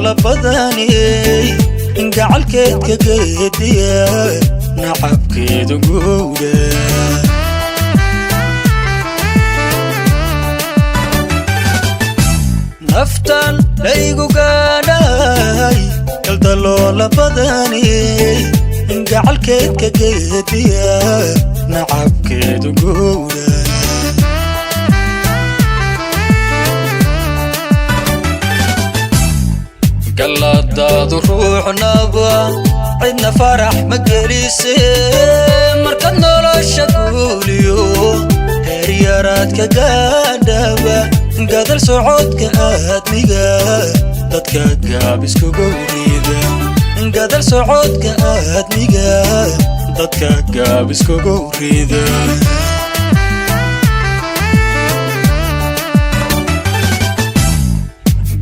loola badaniyey gacalkeedka geediya nacabkeedu guuda naftan laygu gaadhay galda loola badaniyey gacalkeedka geediya nacabkeedu guuda galadaadu ruuxnaba cidna farax ma gelise markaad nolosha guuliyo heeryaraadka gaadhaba gadal socodka aadmiga dadka gaab iskugu riida gadal socodka aadmiga dadka gaab iskugu riida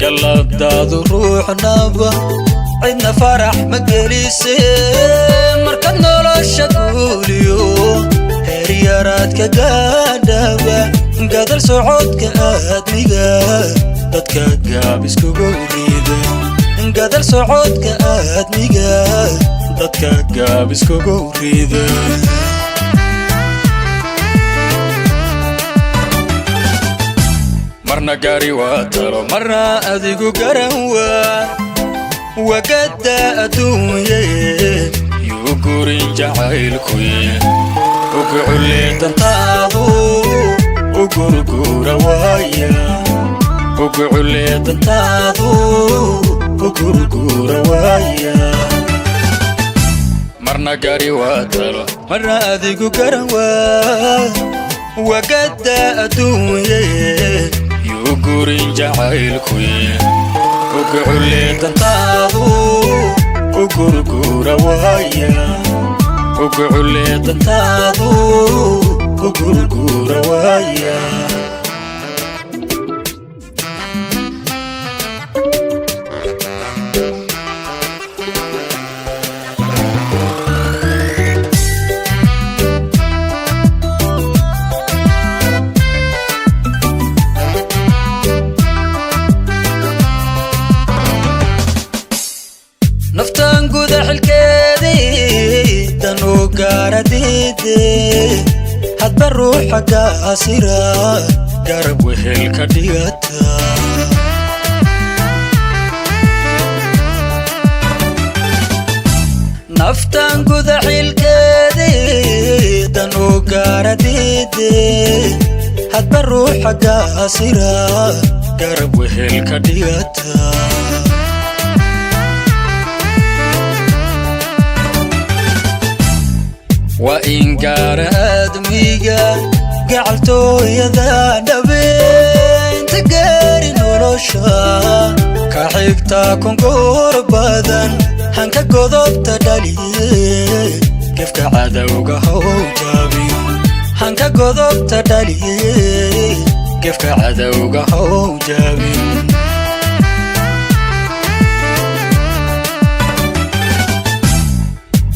galadaadu ruuxnaba cidna farax ma gelise markaad nolosha guuliyo heeryaraadka gaadhaba gadal socodka aadmiga dadka gaab iskugu riida gadal socodka aadmiga dadka gaab iskugu riida marna gaari waa talo marna adigu garan waa wagada adduunye yuu gurin jacaylkuye ugucule dantaadu ugurgura waaya ugucule dantaadu ugurgura waaya marna gaari waa talo marna adigu garan waa wagada adduunye yuu gurin jacaylkuye ugucule dantaadu ugurgura waaya ugucule dantaadu ugurgura waaya naftan guda xilkeedii danu gaaradide hadba ruuxa gaasira garab wehel ka dhigata naftan guda xilkeedii danu gaaradide hadba ruuxa gaasira garab wehel ka dhigata وإن قارد ميقا قعلتو يذا دبين تقاري نورشا كحيكتا كونكور بدن هنكا قضب تدالي كيف كعدوغا هو جابي هنكا قضب تدالي كيف كعدوغا هو جابي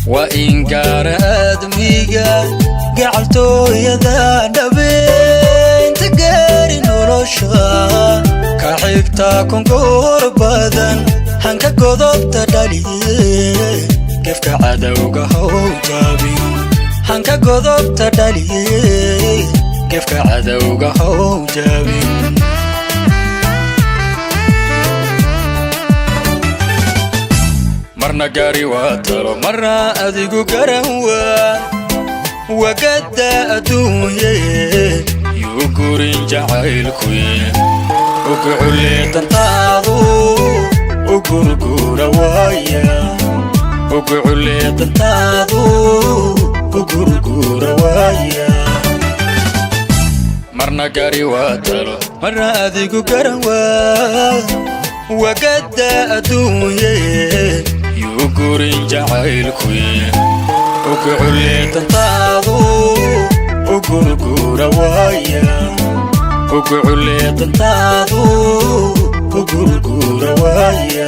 وإن قارد ميقا قعلتو يذا دبين تقاري نورشا كحيكتا كونكور بدن هنكا قضب تدالي كيف كعدوغا هو جابي هنكا قضب تدالي كيف كعدوغا هو جابي marna gaari waa talo marna adigu garan waa wagada adduunye yuu gurin jacaylkuye ugucule dantaadu ugurgura waaya ugucule dantaadu ugurgura waaya marna gaari waa talo marna adigu garan waa wagada adduunye yuu gurin jacaylkuye ugucule dantaadu ugurgura waaya ugucule dantaadu ugurgura waaya